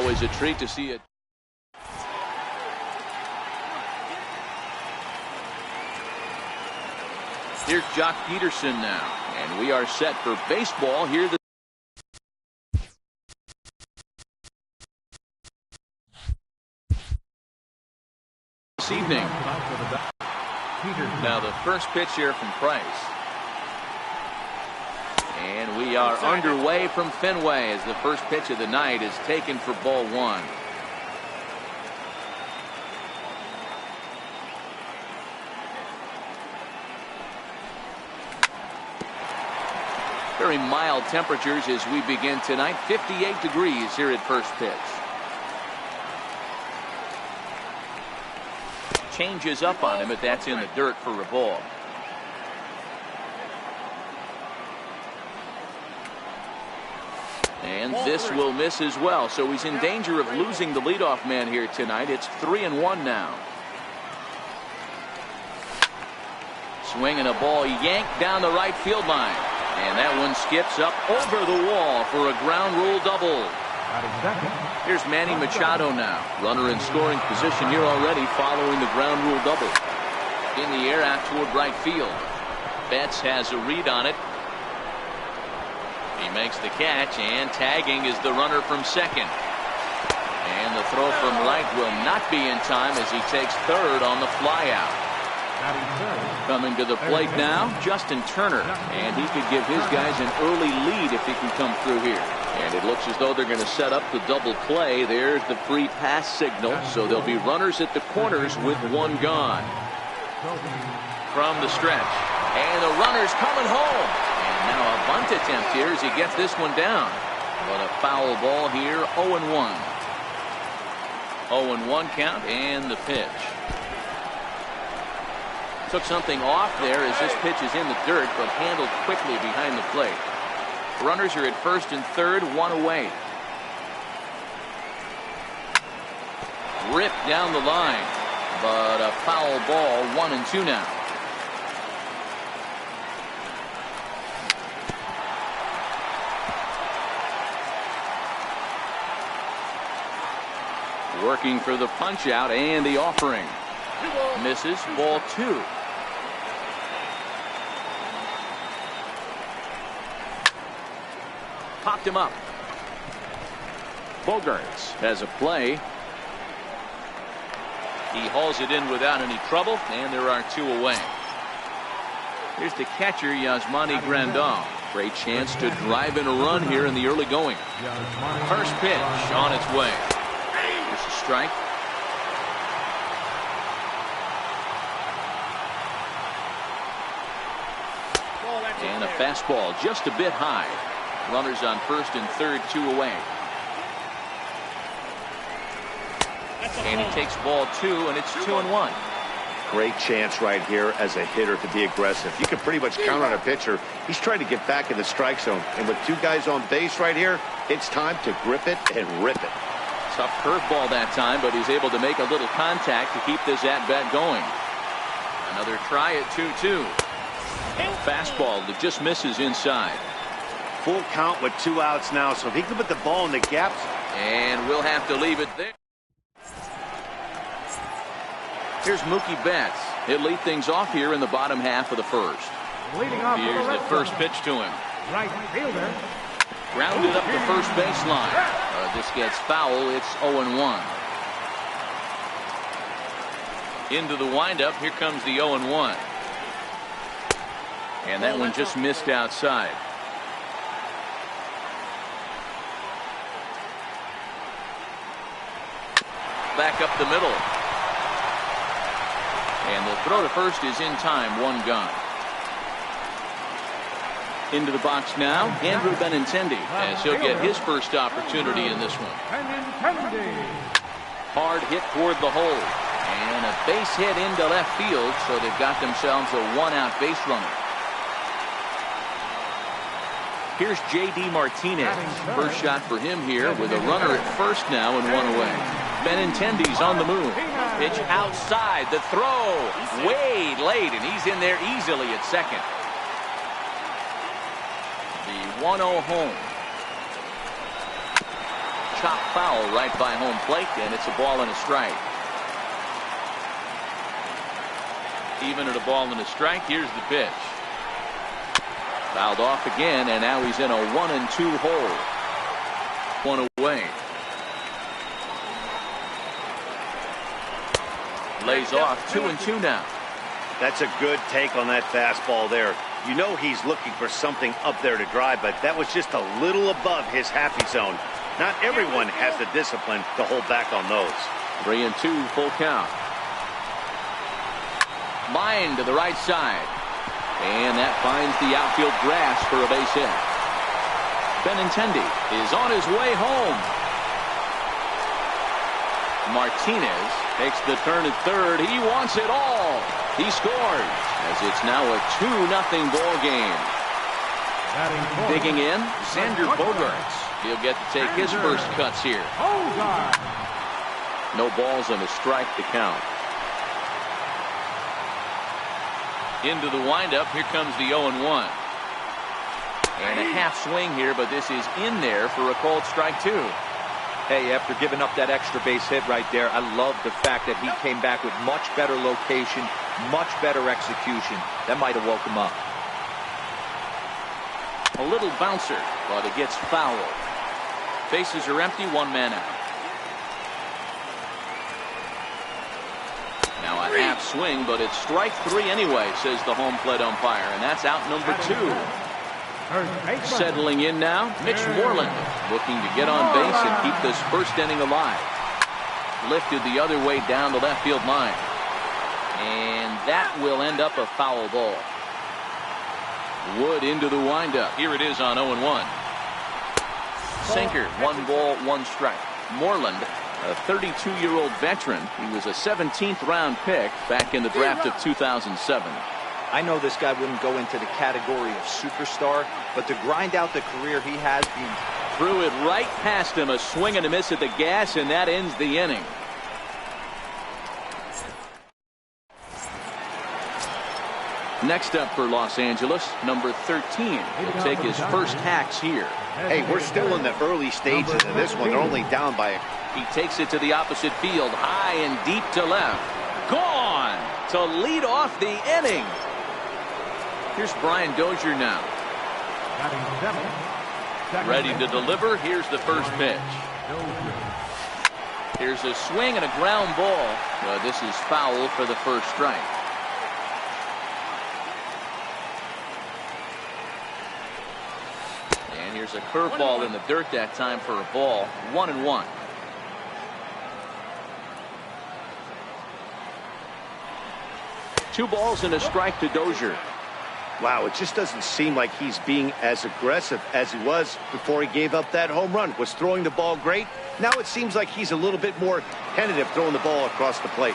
Always a treat to see it. Here's Jock Peterson now, and we are set for baseball here this evening. Now the first pitch here from Price. And we are underway from Fenway as the first pitch of the night is taken for ball one. Very mild temperatures as we begin tonight. 58 degrees here at first pitch. Changes up on him, but that's in the dirt for a ball. And this will miss as well, so he's in danger of losing the leadoff man here tonight. It's 3-1 now. Swinging a ball yanked down the right field line. And that one skips up over the wall for a ground rule double. Here's Manny Machado now. Runner in scoring position here already following the ground rule double. In the air out toward right field. Betts has a read on it. He makes the catch, and tagging is the runner from second. And the throw from right will not be in time as he takes third on the flyout. Coming to the plate now, Justin Turner, and he could give his guys an early lead if he can come through here. And it looks as though they're going to set up the double play. There's the free pass signal, so there'll be runners at the corners with one gone. From the stretch, and the runner's coming home. And now a bunt attempt here as he gets this one down. But a foul ball here, 0-1. 0-1 count, and the pitch. Took something off there as this pitch is in the dirt, but handled quickly behind the plate. Runners are at first and third, one away. Ripped down the line, but a foul ball, 1-2 now. Working for the punch out and the offering. Misses, ball two. Popped him up. Bogarts has a play. He hauls it in without any trouble, and there are two away. Here's the catcher, Yasmani Grandal. Great chance to drive in a run here in the early going. First pitch on its way. Here's a strike. And a fastball just a bit high. Runners on first and third, two away. And he takes ball two, and it's 2-1. Great chance right here as a hitter to be aggressive. You can pretty much count on a pitcher. He's trying to get back in the strike zone. And with two guys on base right here, it's time to grip it and rip it. Tough curveball that time, but he's able to make a little contact to keep this at-bat going. Another try at 2-2. Fastball that just misses inside. Full count with two outs now, so if he can put the ball in the gaps. And we'll have to leave it there. Here's Mookie Betts. He'll lead things off here in the bottom half of the first. Here's the first pitch to him. Right fielder. Grounded up the first baseline. This gets foul. It's 0-1. Into the windup. Here comes the 0-1. And that one just missed outside. Back up the middle. And the throw to first is in time. One gone. Into the box now, Andrew Benintendi, as he'll get his first opportunity in this one. Hard hit toward the hole. And a base hit into left field, so they've got themselves a one-out base runner. Here's J.D. Martinez. First shot for him here with a runner at first now and one away. Benintendi's on the move. Pitch outside. The throw way late, and he's in there easily at second. The 1-0 home. chop foul right by home plate, and it's a ball and a strike. Even at a ball and a strike, here's the pitch. Fouled off again, and now he's in a 1-2 hole. One away. Lays off 2-2 now. That's a good take on that fastball there. You know he's looking for something up there to drive, but that was just a little above his happy zone. Not everyone has the discipline to hold back on those. 3-2, full count. Line to the right side. And that finds the outfield grass for a base hit. Benintendi is on his way home. Martinez takes the turn at third. He wants it all. He scores as it's now a 2-0 ball game. Digging in, Xander Bogaerts. He'll get to take his first cuts here. No balls and a strike to count. Into the windup. Here comes the 0-1. And a half swing here, but this is in there for a called strike two. Hey, after giving up that extra base hit right there, I love the fact that he came back with much better location, much better execution. That might have woke him up. A little bouncer, but it gets fouled. Bases are empty, one man out. Now a half swing, but it's strike three anyway, says the home plate umpire, and that's out number 2. Settling in now, Mitch Moreland, looking to get on base and keep this first inning alive. Lifted the other way down the left field line. And that will end up a foul ball. Wood into the windup. Here it is on 0-1. Sinker, 1 ball, 1 strike. Moreland, a 32-year-old veteran. He was a 17th round pick back in the draft of 2007. I know this guy wouldn't go into the category of superstar, but to grind out the career he has been. Threw it right past him, a swing and a miss at the gas, and that ends the inning. Next up for Los Angeles, number 13 will take his first hacks here. Hey, we're still in the early stages of this one. They're only down by He takes it to the opposite field, high and deep to left. Gone to lead off the inning. Here's Brian Dozier now. Ready to deliver. Here's the first pitch. Here's a swing and a ground ball. But this is foul for the first strike. And here's a curveball in the dirt that time for a ball. 1-1. Two balls and a strike to Dozier. Wow, it just doesn't seem like he's being as aggressive as he was before he gave up that home run. Was throwing the ball great. Now it seems like he's a little bit more tentative throwing the ball across the plate.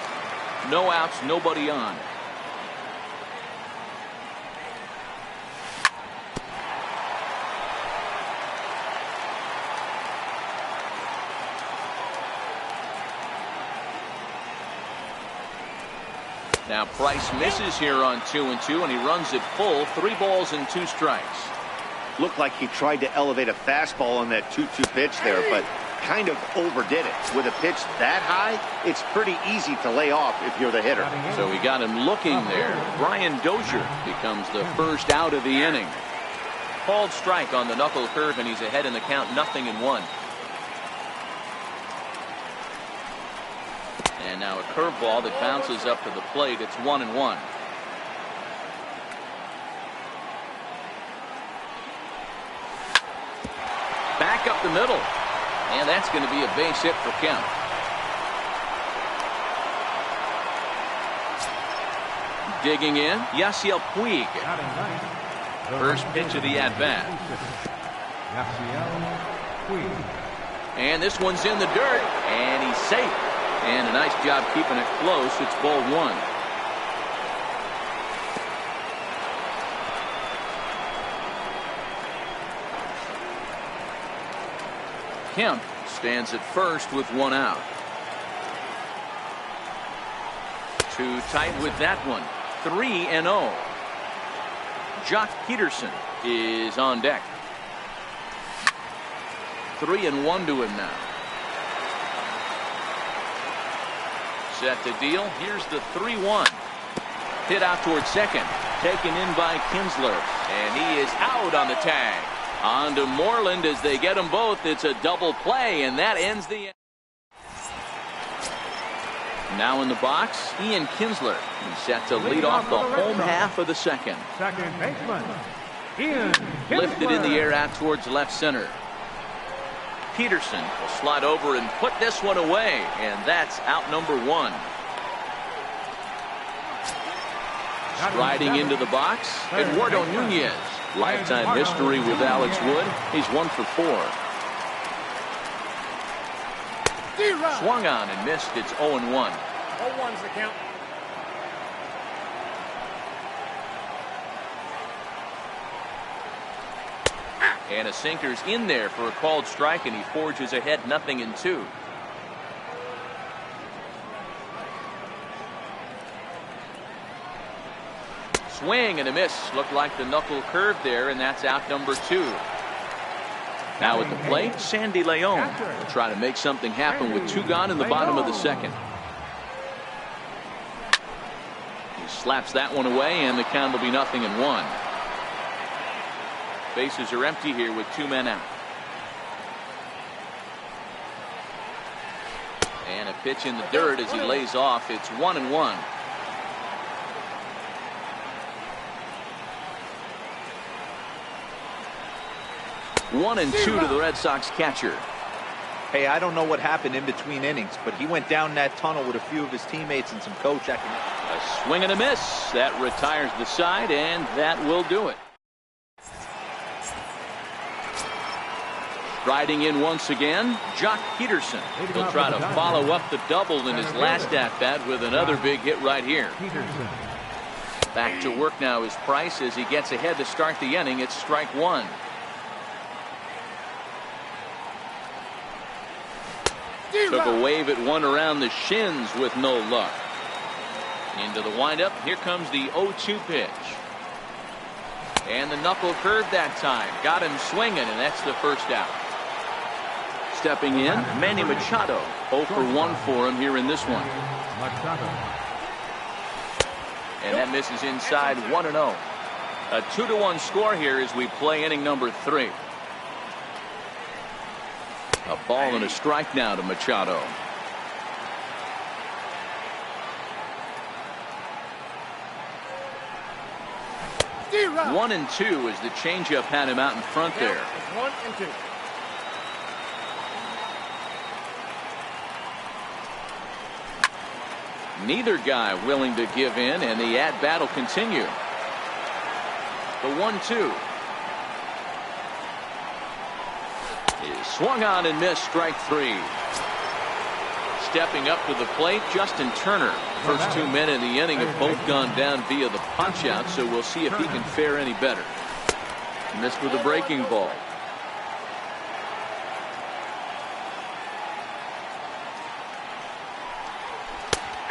No outs, nobody on. Now Price misses here on 2-2, and he runs it full. 3 balls and 2 strikes. Looked like he tried to elevate a fastball on that 2-2 pitch there, but kind of overdid it. With a pitch that high, it's pretty easy to lay off if you're the hitter. So he got him looking there. Brian Dozier becomes the first out of the inning. Called strike on the knuckle curve, and he's ahead in the count, 0-1. And now a curveball that bounces up to the plate. It's 1-1. Back up the middle. And that's going to be a base hit for Kemp. Digging in, Yasiel Puig. First pitch of the at-bat. And this one's in the dirt, and he's safe. And a nice job keeping it close. It's ball 1. Kemp stands at first with 1 out. Too tight with that one. 3-0. Jock Peterson is on deck. 3-1 to him now. set to deal. Here's the 3-1. Hit out towards second. Taken in by Kinsler. And he is out on the tag. On to Moreland as they get them both. It's a double play, and that ends the inning. Now in the box, Ian Kinsler. He's set to lead off the home half of the second. Second baseman, Ian Kinsler. Lifted in the air out towards left center. Peterson will slide over and put this one away, and that's out number one. Striding into the box, Eduardo Nunez. Lifetime history with Alex Wood. He's 1 for 4. Swung on and missed. It's 0-1. 0-1's the count. And a sinker's in there for a called strike, and he forges ahead 0-2. Swing and a miss. Looked like the knuckle curve there, and that's out number 2. Now at the plate, Sandy Leon will try to make something happen with 2 gone in the bottom of the second. He slaps that one away, and the count will be 0-1. Bases are empty here with 2 men out. And a pitch in the dirt as he lays off. It's 1-1. One and 2 to the Red Sox catcher. Hey, I don't know what happened in between innings, but he went down that tunnel with a few of his teammates and some coach. A swing and a miss. That retires the side, and that will do it. Riding in once again, Jock Peterson. He'll try to follow up the double in his last at-bat with another big hit right here. Back to work now is Price as he gets ahead to start the inning. It's strike 1. Took a wave at one around the shins with no luck. Into the windup. Here comes the 0-2 pitch. And the knuckle curve that time. Got him swinging, and that's the first out. Stepping in, Manny Machado. 0 for 1 for him here in this one. And that misses inside. 1-0. A 2-1 score here as we play inning number 3. A ball and a strike now to Machado. One and 2 as the changeup had him out in front there. 1 and 2. Neither guy willing to give in, and the at-bat will continue. The 1-2. Is swung on and missed. Strike 3. Stepping up to the plate, Justin Turner. First 2 men in the inning have both gone down via the punch-out, so we'll see if he can fare any better. Missed with a breaking ball.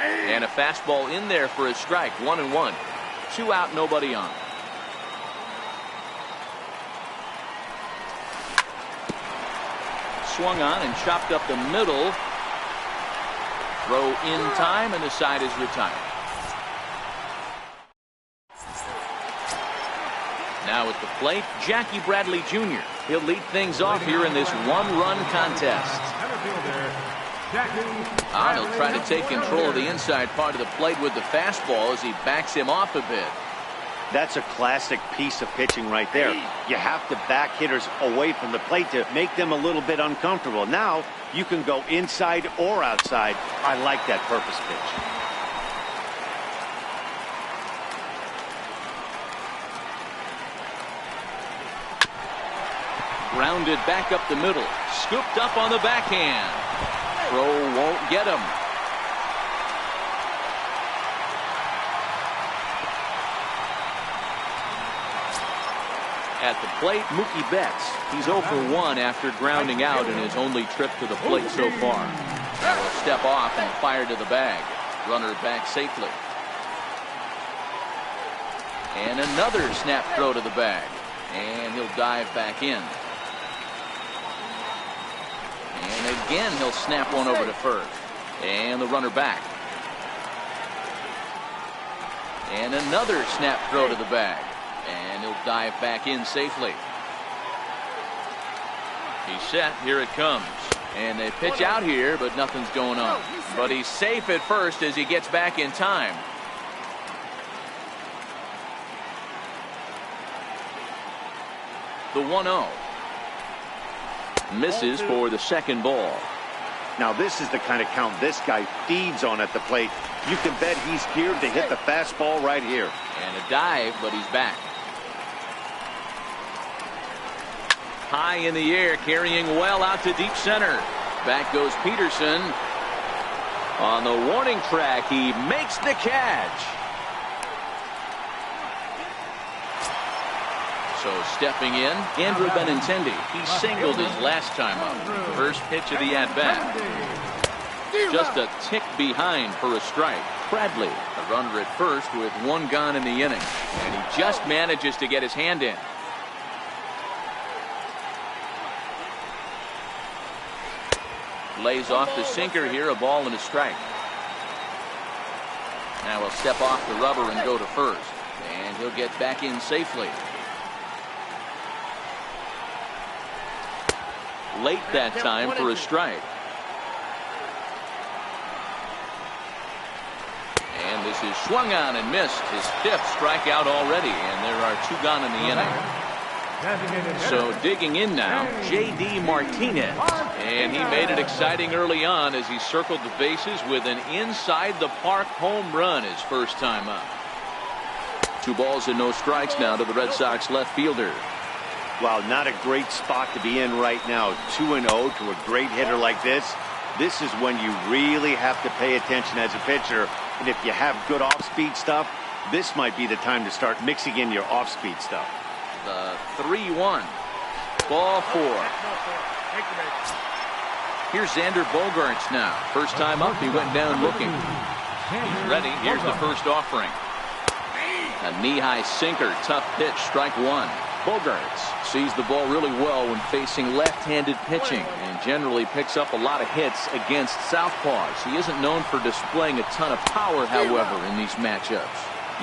And a fastball in there for a strike. 1-1. 2 out, nobody on. Swung on and chopped up the middle. Throw in time, and the side is retired. Now at the plate, Jackie Bradley Jr. He'll lead things off here in this 1-run contest. He'll try to take control of the inside part of the plate with the fastball as he backs him off a bit. That's a classic piece of pitching right there. You have to back hitters away from the plate to make them a little bit uncomfortable. Now you can go inside or outside. I like that purpose pitch. Grounded back up the middle. Scooped up on the backhand. Throw won't get him. At the plate, Mookie Betts. He's 0 for 1 after grounding out in his only trip to the plate so far. He'll step off and fire to the bag. Runner back safely. And another snap throw to the bag. And he'll dive back in. And again, he'll snap one over to first. And the runner back. And another snap throw to the bag. And he'll dive back in safely. He's set. Here it comes. And they pitch out here, but nothing's going on. But he's safe at first as he gets back in time. The 1-0. Misses for the second ball. Now this is the kind of count this guy feeds on at the plate. You can bet he's geared to hit the fastball right here. And a dive, but he's back. High in the air, carrying well out to deep center. Back goes Peterson. On the warning track, he makes the catch. So stepping in, Andrew Benintendi. He singled his last time up. First pitch of the at-bat. Just a tick behind for a strike. Bradley, a runner at first with one gone in the inning. And he just manages to get his hand in. Lays off the sinker here, a ball and a strike. Now he'll step off the rubber and go to first. And he'll get back in safely. Late that time for a strike. And this is swung on and missed. His fifth strikeout already, and there are two gone in the inning. So digging in now, J.D. Martinez. And he made it exciting early on as he circled the bases with an inside-the-park home run his first time up. 2 balls and no strikes now to the Red Sox left fielder. Wow, not a great spot to be in right now. 2-0 to a great hitter like this. This is when you really have to pay attention as a pitcher. And if you have good off-speed stuff, this might be the time to start mixing in your off-speed stuff. The 3-1. Ball 4. Here's Xander Bogaerts now. First time up, he went down looking. He's ready. Here's the first offering. A knee-high sinker. Tough pitch. Strike 1. Bogaerts sees the ball really well when facing left-handed pitching and generally picks up a lot of hits against southpaws. He isn't known for displaying a ton of power, however, in these matchups.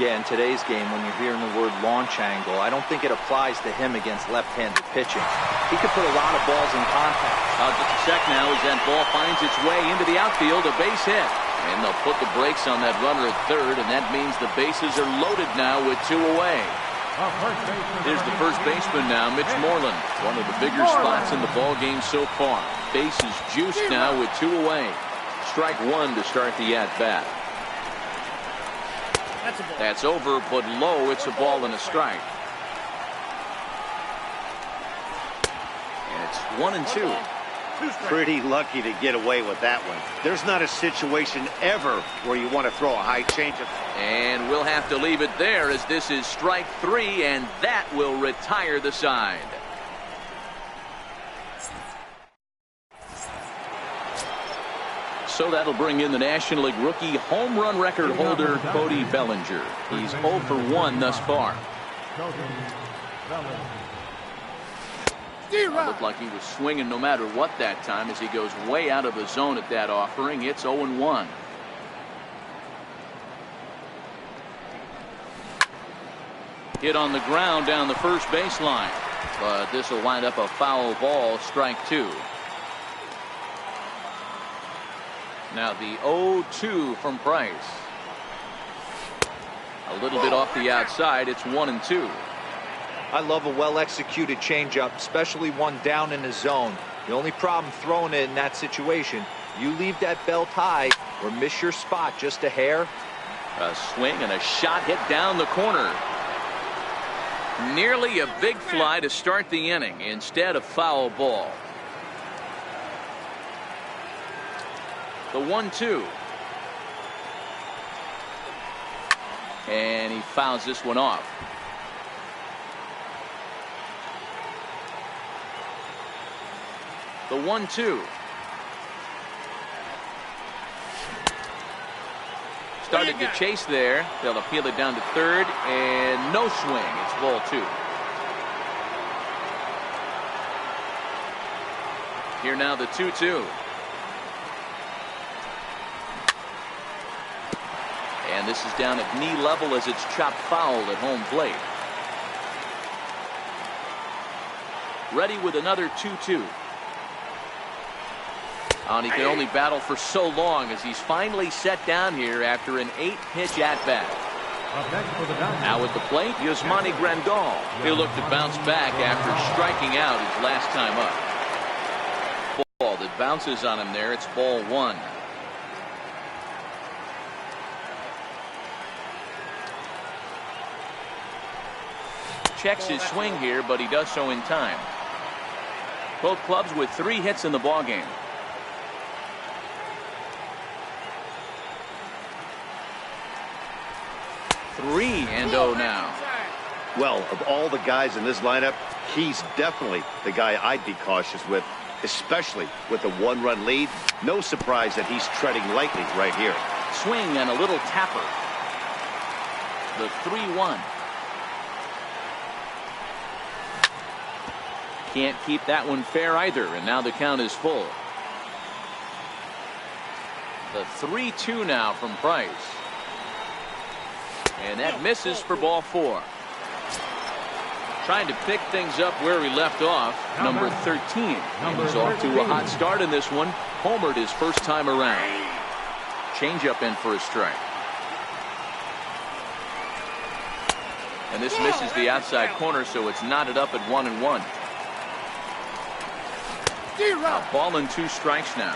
Yeah, in today's game, when you're hearing the word launch angle, I don't think it applies to him against left-handed pitching. He could put a lot of balls in contact. Just a sec now as that ball finds its way into the outfield, a base hit. And they'll put the brakes on that runner at third, and that means the bases are loaded now with 2 away. Here's the first baseman now, Mitch Moreland. One of the bigger spots in the ball game so far. Bases juiced now with 2 away. Strike 1 to start the at-bat. That's over, but low. It's a ball and a strike. And it's 1-2. Pretty lucky to get away with that one. There's not a situation ever where you want to throw a high changeup. And we'll have to leave it there as this is strike 3, and that will retire the side. So that'll bring in the National League rookie home run record holder Cody Bellinger. He's 0 for 1 thus far. Looked like he was swinging no matter what that time as he goes way out of the zone at that offering. It's 0-1. Hit on the ground down the first baseline, but this will wind up a foul ball, strike 2. Now the 0-2 from Price. A little bit off the outside. It's 1-2. I love a well-executed changeup, especially one down in the zone. The only problem throwing it in that situation, you leave that belt high or miss your spot just a hair. A swing and a shot hit down the corner. Nearly a big fly to start the inning. Instead, a foul ball. The 1-2. And he fouls this one off. The 1-2. Started to chase there. They'll appeal it down to third, and no swing. It's ball 2. Here now the 2-2. And this is down at knee level as it's chopped foul at home plate. Ready with another 2-2. And he can only battle for so long as he's finally set down here after an 8-pitch at-bat. Now at the plate, Yasmani Grandal. He'll look to bounce back after striking out his last time up. Ball that bounces on him there. It's ball one. Checks his swing here, but he does so in time. Both clubs with 3 hits in the ballgame. Three and 0 now. Well, of all the guys in this lineup, he's definitely the guy I'd be cautious with, especially with a 1-run lead. No surprise that he's treading lightly right here. Swing and a little tapper. The 3-1. Can't keep that one fair either, and now the count is full. The 3-2 now from Price. And that misses for ball 4. Trying to pick things up where he left off. Number 13. He's off to a hot start in this one. Homered his first time around. Changeup in for a strike. And this misses the outside corner, so it's knotted up at 1-1. A ball and 2 strikes now.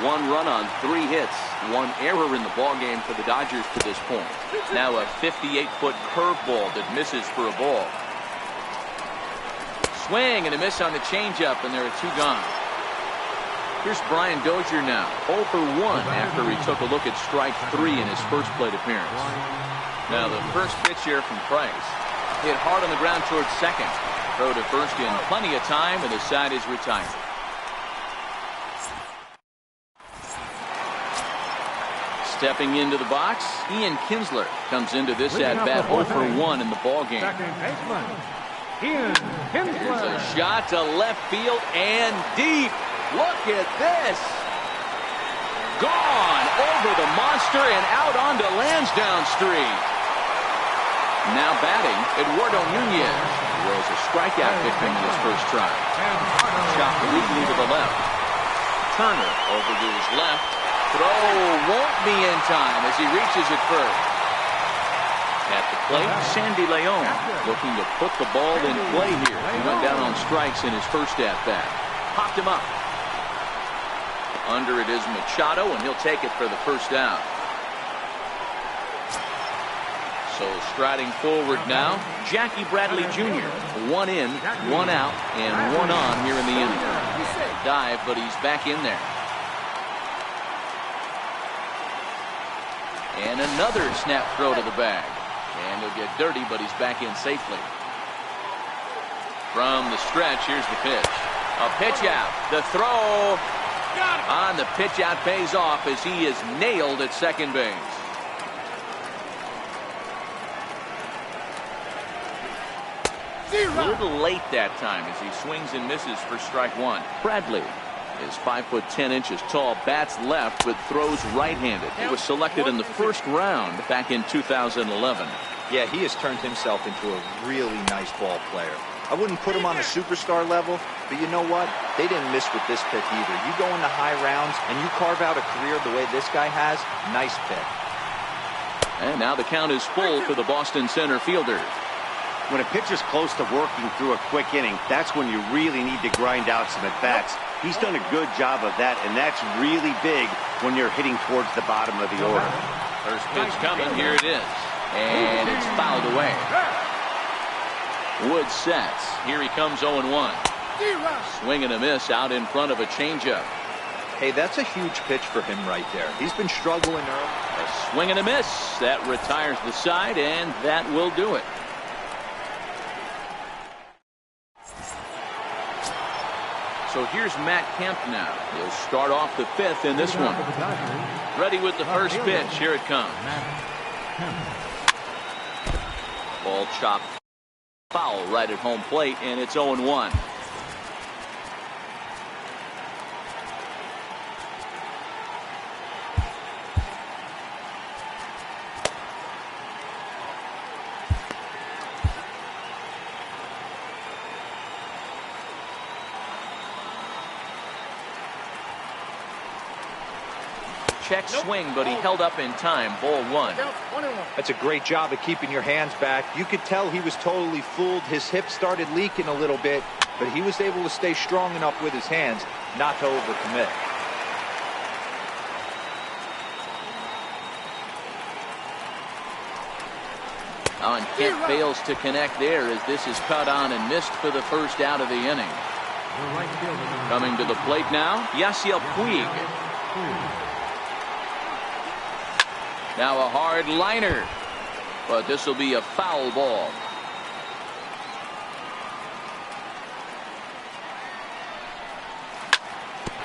One run on 3 hits. 1 error in the ballgame for the Dodgers to this point. Now a 58-foot curveball that misses for a ball. Swing and a miss on the changeup, and there are 2 gone. Here's Brian Dozier now, 0 for 1 after he took a look at strike 3 in his first plate appearance. Now the first pitch here from Price. Hit hard on the ground towards second. Throw to first in plenty of time, and the side is retired. Stepping into the box, Ian Kinsler comes into this at-bat 0 for 1 in the ballgame. Here's a shot to left field and deep. Look at this. Gone over the monster and out onto Lansdowne Street. Now batting, Eduardo Nunez, who was a strikeout victim in his first try. Chopped weakly to the left. Turner over to his left. Throw won't be in time as he reaches it first. At the plate, Sandy Leon looking to put the ball in play here. He went down on strikes in his first at-bat. Popped him up. Under it is Machado, and he'll take it for the first down. So striding forward now, Jackie Bradley Jr. 1 in, 1 out, and 1 on here in the inning. Dive, but he's back in there. And another snap throw to the bag. And he'll get dirty, but he's back in safely. From the stretch, here's the pitch. A pitch out. The throw on the pitch out pays off as he is nailed at second base. A little late that time as he swings and misses for strike 1. Bradley is 5'10" tall, bats left, but throws right-handed. He was selected in the first round back in 2011. Yeah, he has turned himself into a really nice ball player. I wouldn't put him on a superstar level, but you know what? They didn't miss with this pick either. You go into high rounds and you carve out a career the way this guy has, nice pick. And now the count is full for the Boston center fielder. When a pitcher's close to working through a quick inning, that's when you really need to grind out some at-bats. He's done a good job of that, and that's really big when you're hitting towards the bottom of the order. First pitch coming, here it is. And it's fouled away. Wood sets. Here he comes 0-1. Swing and a miss out in front of a changeup. Hey, that's a huge pitch for him right there. He's been struggling early. A swing and a miss. That retires the side, and that will do it. So here's Matt Kemp now. He'll start off the 5th in this one. Ready with the first pitch. Here it comes. Ball chopped foul right at home plate, and it's 0-1. check swing, but he held up in time. Ball 1. That's a great job of keeping your hands back. You could tell he was totally fooled. His hip started leaking a little bit, but he was able to stay strong enough with his hands not to overcommit. And Kent fails to connect there as this is cut on and missed for the first out of the inning. Coming to the plate now, Yasiel Puig. Now a hard liner, but this will be a foul ball.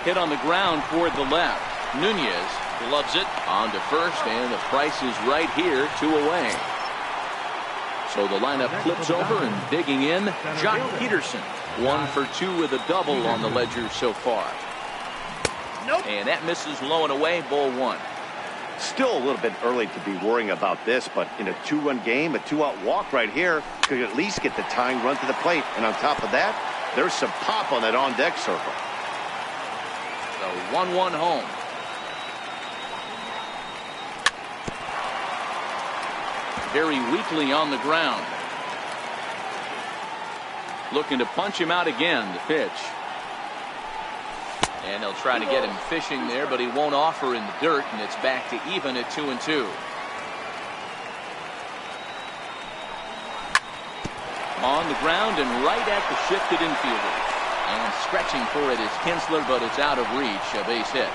Hit on the ground toward the left. Nunez gloves it on to first, and the price is right here, 2 away. So the lineup flips over, and digging in, Jock Peterson. 1 for 2 with a double on the ledger so far. And that misses low and away, ball 1. Still a little bit early to be worrying about this, but in a 2-run game, a 2-out walk right here could at least get the tying run to the plate. And on top of that, there's some pop on that on-deck circle. So 1-1 home. Very weakly on the ground. Looking to punch him out again, the pitch. And they'll try to get him fishing there, but he won't offer in the dirt, and it's back to even at 2-2. On the ground and right at the shifted infielder. And stretching for it is Kinsler, but it's out of reach, a base hit.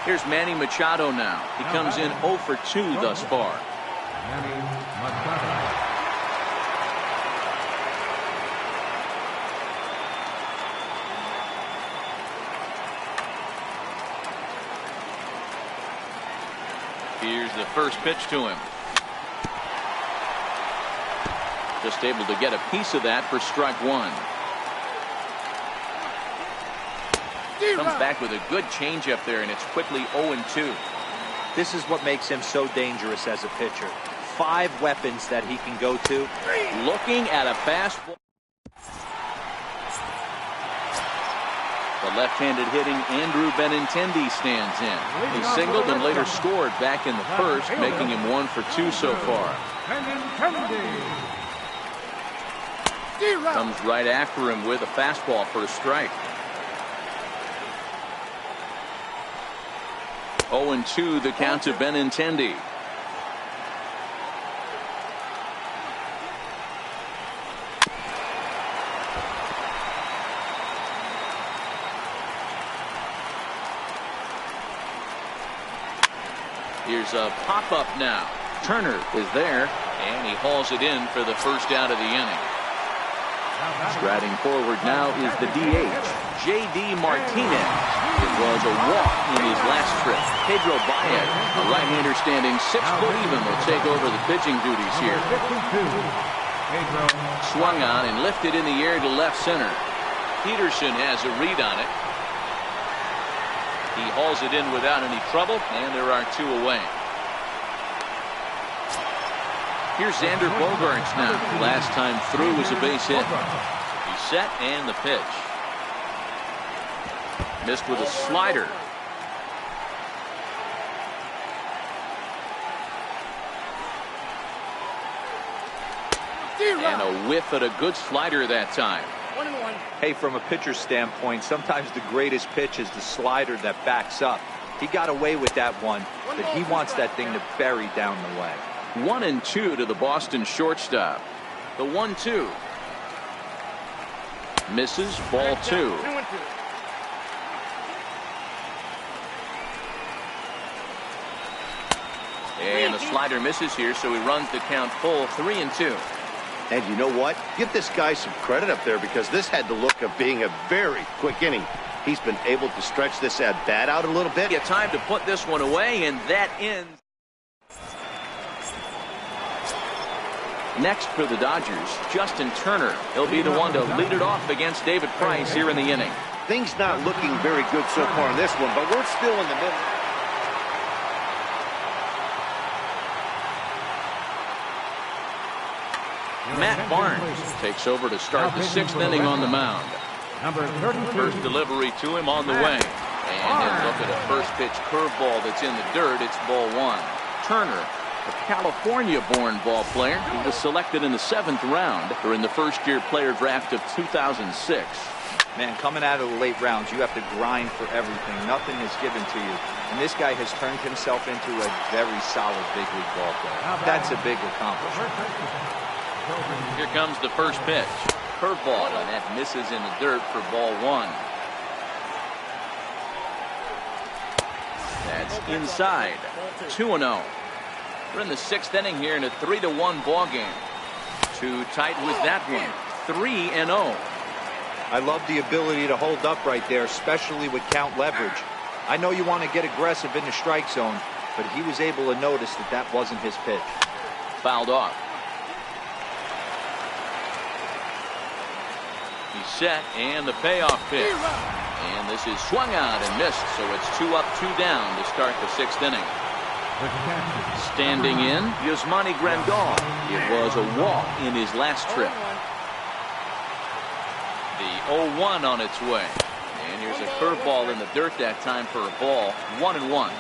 Here's Manny Machado now. He comes in 0 for 2 thus far. Manny Machado. Here's the first pitch to him. Just able to get a piece of that for strike 1. Comes back with a good changeup there, and it's quickly 0-2. This is what makes him so dangerous as a pitcher. 5 weapons that he can go to. Looking at a fastball. The left-handed hitting Andrew Benintendi stands in. He singled and later scored back in the first, making him 1 for 2 so far. Comes right after him with a fastball for a strike. 0-2 the count to Benintendi. Here's a pop-up now. Turner is there, and he hauls it in for the first out of the inning. Striding forward now is the DH, J.D. Martinez. It was a walk in his last trip. Pedro Baez, a right-hander standing 6 foot even, will take over the pitching duties here. Swung on and lifted in the air to left center. Peterson has a read on it. He hauls it in without any trouble, and there are 2 away. Here's Xander Bogaerts now. Last time through was a base hit. He's set, and the pitch. Missed with a slider. And a whiff at a good slider that time. 1-1. Hey, from a pitcher's standpoint, sometimes the greatest pitch is the slider that backs up. He got away with that one, but he wants that thing to bury down the way. 1-2 to the Boston shortstop. The 1-2. Misses, ball 2. 2-2. And the slider misses here, so he runs the count full, 3-2. And you know what? Give this guy some credit up there, because this had the look of being a very quick inning. He's been able to stretch this at-bat out a little bit. Get time to put this one away, and that ends. Next for the Dodgers, Justin Turner. He'll be the one to lead it off against David Price here in the inning. Things not looking very good so far in this one, but we're still in the middle. Matt Barnes takes over to start the 6th inning on the mound. Number 32. First delivery to him on the way. And then look at a first pitch curveball that's in the dirt. It's ball one. Turner, a California-born ball player. He was selected in the 7th round during the first-year player draft of 2006. Man, coming out of the late rounds, you have to grind for everything. Nothing is given to you. And this guy has turned himself into a very solid big league ball player. That's a big accomplishment. Here comes the first pitch. Curveball, and that misses in the dirt for ball one. That's inside. 2-0. We're in the 6th inning here in a 3-1 ball game. Too tight with that one. 3-0. I love the ability to hold up right there, especially with count leverage. I know you want to get aggressive in the strike zone, but he was able to notice that that wasn't his pitch. Fouled off. He's set, and the payoff pitch. And this is swung out and missed, so it's 2 up, 2 down to start the 6th inning. Standing in, Yasmani Grandal. It was a walk in his last trip. The 0-1 on its way. And here's a curveball in the dirt that time for a ball. 1-1.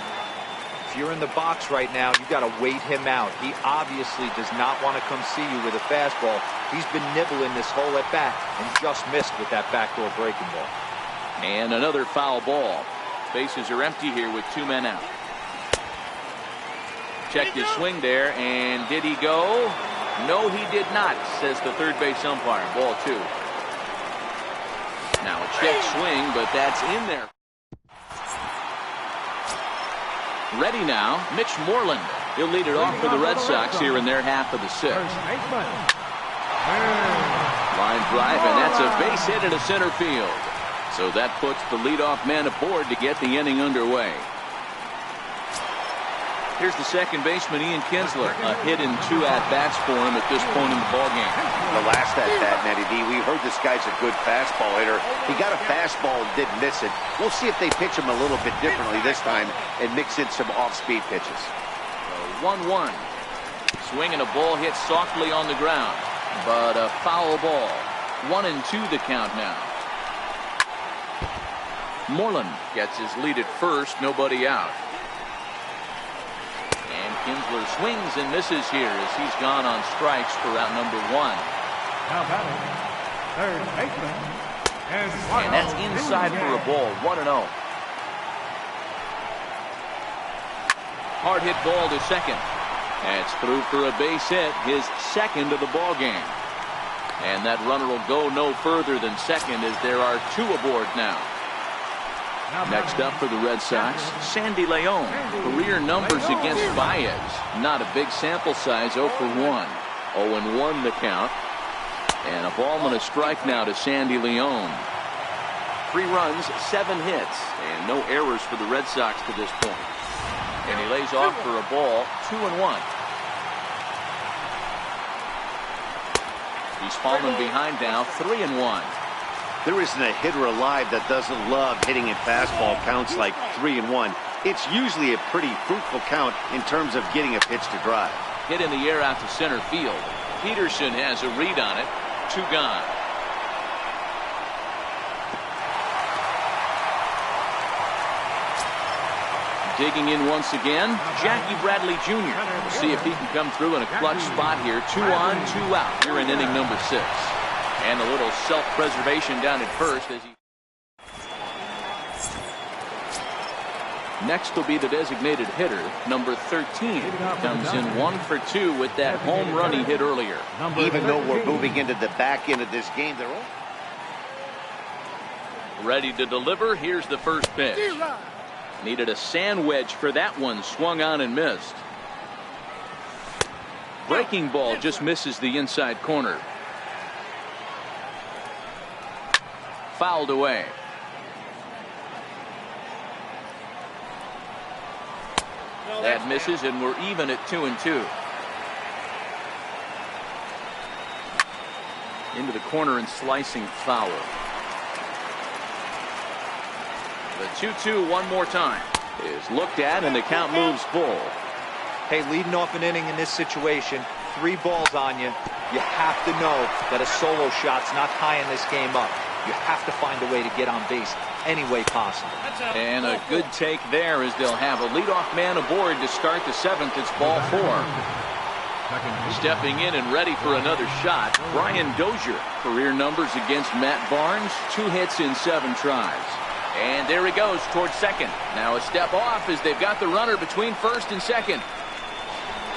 If you're in the box right now, you got to wait him out. He obviously does not want to come see you with a fastball. He's been nibbling this whole at bat and just missed with that backdoor breaking ball. And another foul ball. Bases are empty here with 2 men out. Checked his swing there, and did he go? No, he did not, says the third base umpire. Ball 2. Now a check swing, but that's in there. Ready now, Mitch Moreland. He'll lead it off for the Red Sox here in their half of the 6th. Line drive, and that's a base hit into center field. So that puts the leadoff man aboard to get the inning underway. Here's the second baseman, Ian Kinsler. A hit in 2 at-bats for him at this point in the ballgame. The last at-bat, Nettie D, we heard this guy's a good fastball hitter. He got a fastball and didn't miss it. We'll see if they pitch him a little bit differently this time and mix in some off-speed pitches. 1-1. Swing and a ball hit softly on the ground, but a foul ball. 1-2 the count now. Moreland gets his lead at first, nobody out. And Kinsler swings and misses here as he's gone on strikes for out number 1. Now batting, third baseman. And that's inside for a ball. 1-0. Hard hit ball to second. That's through for a base hit, his second of the ball game. And that runner will go no further than second as there are 2 aboard now. Next up for the Red Sox, Sandy Leon. Career numbers against Baez. Not a big sample size, 0 for 1. 0-1 the count. And a ball and a strike now to Sandy Leon. 3 runs, 7 hits, and no errors for the Red Sox to this point. And he lays off for a ball, 2-1. He's fallen behind now, 3-1. There isn't a hitter alive that doesn't love hitting at fastball counts like 3-1. It's usually a pretty fruitful count in terms of getting a pitch to drive. Hit in the air out to center field. Peterson has a read on it. 2 gone. Digging in once again, Jackie Bradley Jr. We'll see if he can come through in a clutch spot here. 2 on, 2 out here in inning number 6. And a little self-preservation down at first as he... Next will be the designated hitter, number 13. Comes in 1 for 2 with that home run he hit earlier. Even though we're moving into the back end of this game, they're all... Ready to deliver. Here's the first pitch. Needed a sand wedge for that one. Swung on and missed. Breaking ball just misses the inside corner. Fouled away. That misses, and we're even at 2-2. Into the corner and slicing foul. The 2-2 one more time is looked at, and the count moves full. Hey, leading off an inning in this situation, 3 balls on you. You have to know that a solo shot's not tying this game up. You have to find a way to get on base any way possible. And a good take there as they'll have a leadoff man aboard to start the 7th. It's ball 4. Stepping in and ready for another shot, Brian Dozier. Career numbers against Matt Barnes, 2 hits in 7 tries. And there he goes towards second. Now a step off as they've got the runner between first and second.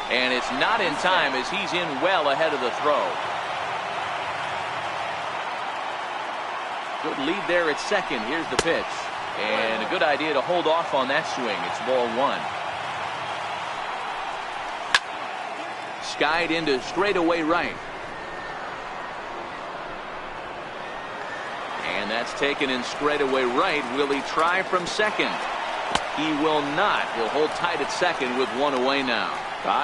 And it's not in time as he's in well ahead of the throw. Good lead there at second. Here's the pitch. And a good idea to hold off on that swing. It's ball 1. Skied into straightaway right. And that's taken in straightaway right. Will he try from second? He will not. He'll hold tight at second with 1 away now.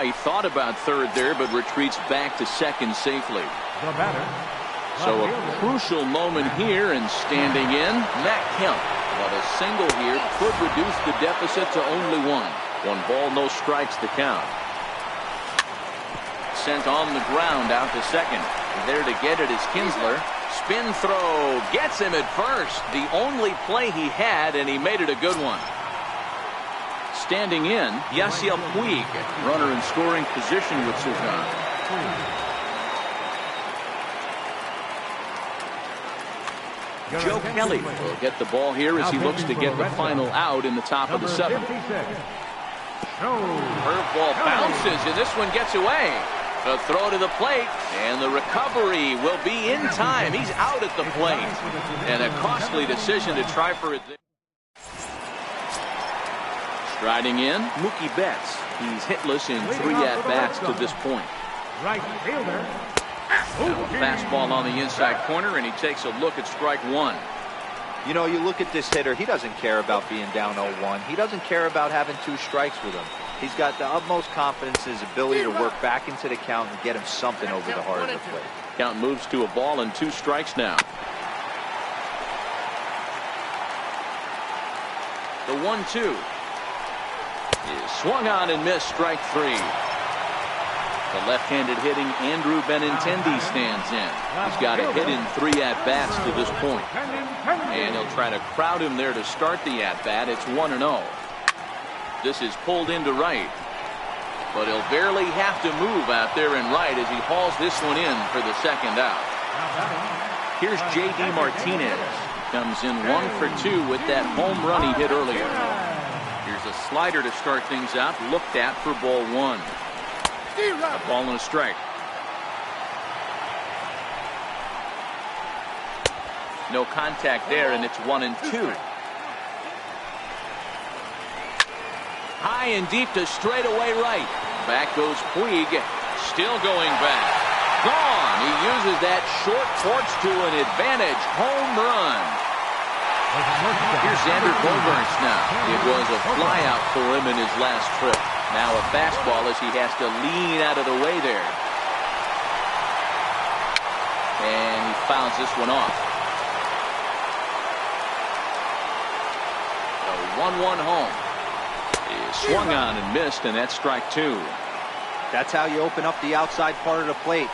He thought about third there, but retreats back to second safely. The batter. So a crucial moment here, and standing in, Matt Kemp. But a single here could reduce the deficit to only 1. 1 ball, no strikes to count. Sent on the ground out to second. There to get it is Kinsler. Spin throw gets him at first. The only play he had, and he made it a good one. Standing in, Yasiel Puig. Runner in scoring position with Suzanne. Joe Kelly will get the ball here as he looks to get the final out in the top of the 7th. Curveball bounces, and this one gets away. A throw to the plate, and the recovery will be in time. He's out at the plate. And a costly decision to try for it. Striding in, Mookie Betts. He's hitless in 3 at-bats to this point. Right fielder. Fastball on the inside corner, and he takes a look at strike 1. You know, you look at this hitter, he doesn't care about being down 0-1. He doesn't care about having 2 strikes with him. He's got the utmost confidence in his ability to work back into the count and get him something over the heart of the plate. Count moves to a ball and 2 strikes now. The 1-2 is swung on and missed, strike 3. The left-handed hitting Andrew Benintendi stands in. He's got a hit in 3 at-bats to this point. And he'll try to crowd him there to start the at-bat. It's 1-0. This is pulled into right. But he'll barely have to move out there in right as he hauls this one in for the 2nd out. Here's J.D. Martinez. Comes in 1 for 2 with that home run he hit earlier. Here's a slider to start things out. Looked at for ball 1. A ball and a strike. No contact there, and it's 1-2. High and deep to straightaway right. Back goes Puig. Still going back. Gone. He uses that short porch to an advantage. Home run. Here's Xander Bogaerts now. It was a flyout for him in his last trip. Now a fastball as he has to lean out of the way there. And he fouls this one off. The 1-1 home. Swung on and missed, and that's strike 2. That's how you open up the outside part of the plate.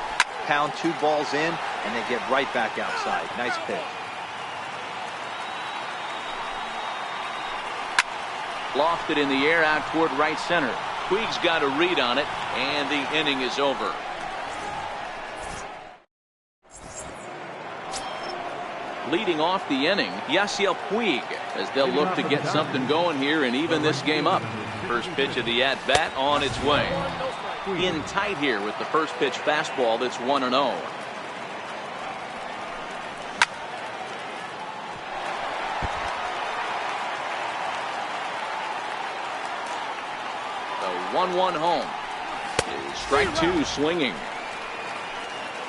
Pound 2 balls in, and they get right back outside. Nice pitch. Lofted in the air out toward right center. Puig's got a read on it, and the inning is over. Leading off the inning, Yasiel Puig, as they'll look to get something going here and even this game up. First pitch of the at-bat on its way. In tight here with the first pitch fastball that's 1-0. The 1-1 home is strike 2 swinging.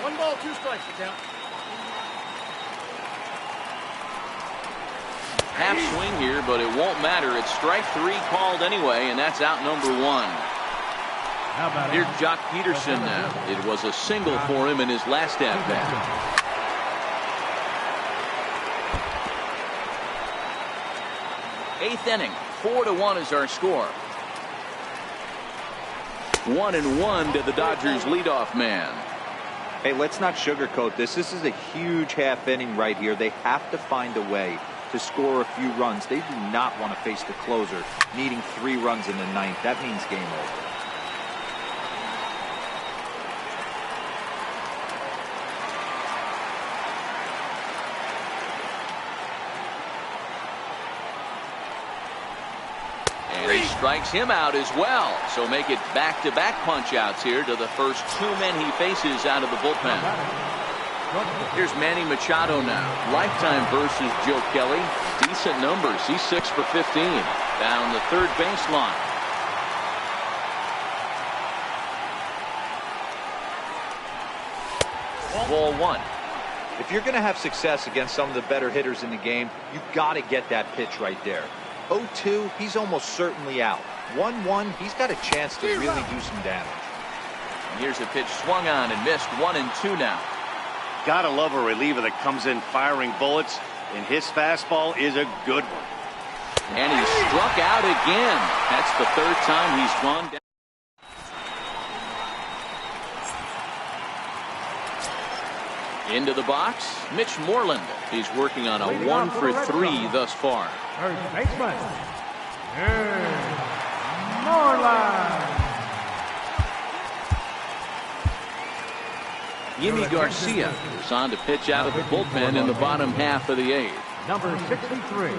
1 ball, 2 strikes to count. Half swing here, but it won't matter. It's strike 3 called anyway, and that's out number 1. Here's Jock Peterson now. It was a single for him in his last at-bat. 8th inning, 4-1 is our score. 1-1 to the Dodgers leadoff man. Hey, let's not sugarcoat this. This is a huge half inning right here. They have to find a way to score a few runs. They do not want to face the closer needing 3 runs in the 9th. That means game over. And he strikes him out as well. So make it back-to-back punch-outs here to the first 2 men he faces out of the bullpen. Here's Manny Machado now. Lifetime versus Joe Kelly. Decent numbers. He's 6 for 15. Down the third baseline. Ball 1. If you're going to have success against some of the better hitters in the game, you got to get that pitch right there. 0-2, he's almost certainly out. 1-1, he's got a chance to really do some damage. And here's a pitch swung on and missed. 1-2 now. Gotta love a reliever that comes in firing bullets, and his fastball is a good one. And he struck out again. That's the 3rd time he's gone down. Into the box, Mitch Moreland. He's working on a 1 for 3 thus far. First baseman, Moreland. Yimi Garcia is on to pitch out of the bullpen in the bottom half of the 8th. Number 63,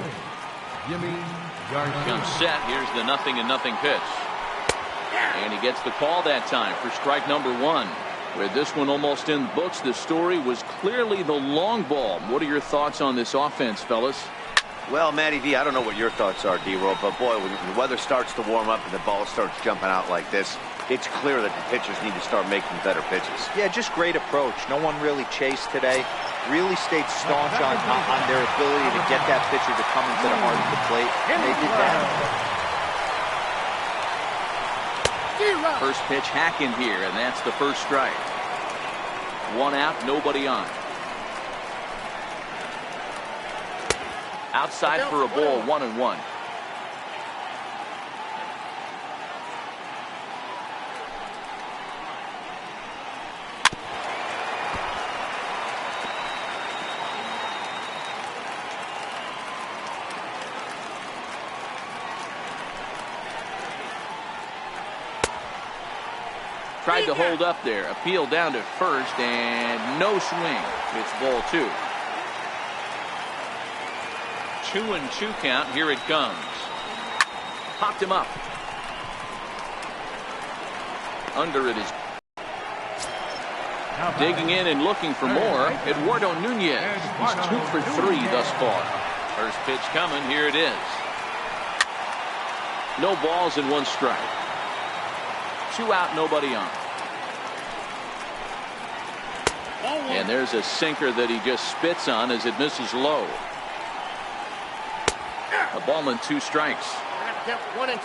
Yimi Garcia. Comes set. Here's the 0-0 pitch. And he gets the call that time for strike number 1. With this one almost in the books, the story was clearly the long ball. What are your thoughts on this offense, fellas? Well, Matty V, I don't know what your thoughts are, D-Roll, but boy, when the weather starts to warm up and the ball starts jumping out like this, it's clear that the pitchers need to start making better pitches. Yeah, just great approach. No one really chased today. Really stayed staunch on their ability to get that pitcher to come into the heart of the plate, and they did that. First pitch hacking here, and that's the first strike. 1 out, nobody on. Outside for a ball, 1-1. Tried to hold up there. Appeal down to first, and no swing. It's ball 2. 2-2 count. Here it comes. Popped him up. Under it is. Digging in and looking for more. Eduardo Nunez. He's 2 for 3 thus far. First pitch coming. Here it is. No balls and 1 strike. 2 out, nobody on. And there's a sinker that he just spits on as it misses low. A ball and 2 strikes. 1-2.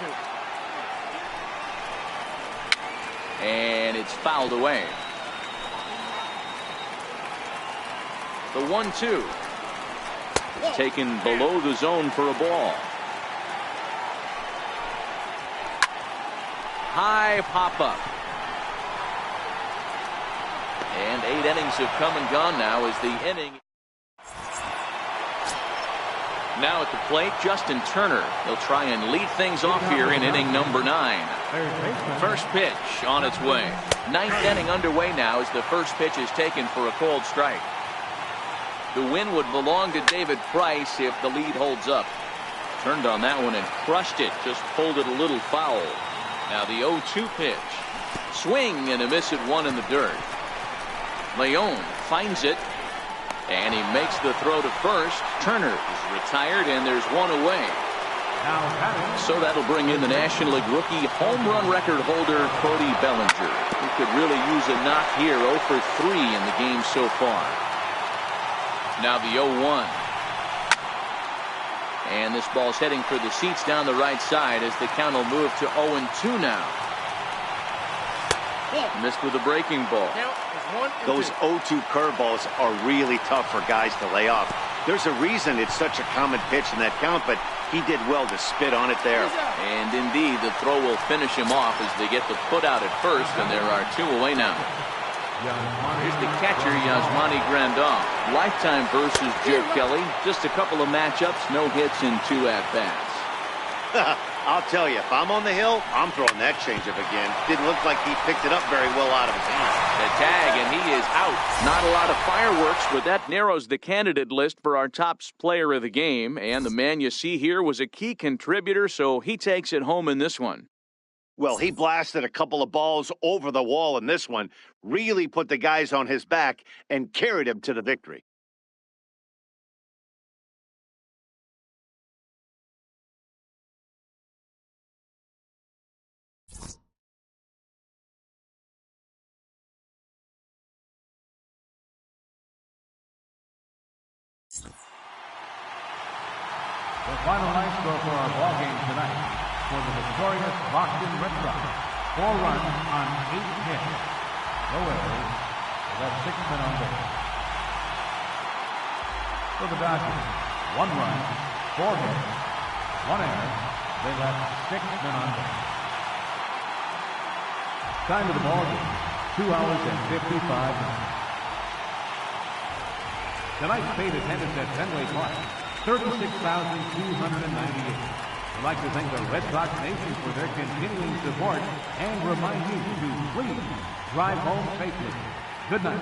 And it's fouled away. The 1-2 is taken below the zone for a ball. High pop up. And 8 innings have come and gone now as the inning. Now at the plate, Justin Turner. He'll try and lead things off here in inning number 9. First pitch on its way. 9th inning underway now as the first pitch is taken for a called strike. The win would belong to David Price if the lead holds up. Turned on that one and crushed it. Just pulled it a little foul. Now the 0-2 pitch. Swing and a miss at 1 in the dirt. Leon finds it. And he makes the throw to first. Turner is retired and there's 1 away. So that'll bring in the National League rookie home run record holder Cody Bellinger, who could really use a knock here. 0 for 3 in the game so far. Now the 0-1. And this ball's heading for the seats down the right side as the count will move to 0-2 now. Missed with a breaking ball. Those 0-2 curveballs are really tough for guys to lay off. There's a reason it's such a common pitch in that count, but he did well to spit on it there. And indeed, the throw will finish him off as they get the put out at first, and there are 2 away now. Here's the catcher, Yasmani Grandal. Lifetime versus Joe Kelly. Just a couple of matchups, no hits in 2 at-bats. I'll tell you, if I'm on the hill, I'm throwing that changeup again. Didn't look like he picked it up very well out of his hand. The tag, and he is out. Not a lot of fireworks, but that narrows the candidate list for our top player of the game. And the man you see here was a key contributor, so he takes it home in this one. Well, he blasted a couple of balls over the wall in this one, really put the guys on his back, and carried him to the victory. The final night score for our ball game tonight for the victorious Boston Red Sox. 4 runs on 8 hits. The Whalers have 6 men on base. For the Dodgers, 1 run, 4 hits, 1 error. They left 6 men on base. Time of the ball game, 2 hours and 55 minutes. Tonight's paid attendance at Fenway Park, 36,298. I'd like to thank the Red Sox Nation for their continuing support and remind you to please drive home safely. Good night.